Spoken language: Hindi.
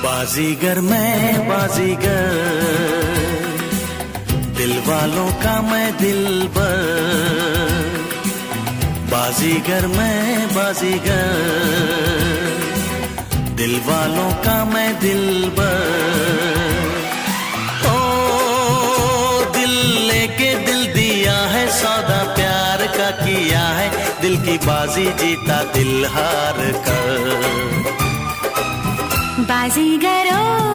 बाजीगर मैं बाजीगर, दिल वालों का मैं दिलबर। बाजीगर मैं बाजीगर, दिल वालों का मैं दिलबर। ओ दिल लेके दिल दिया है, सौदा प्यार का किया है, दिल की बाजी जीता दिल हार कर। बाजीगरों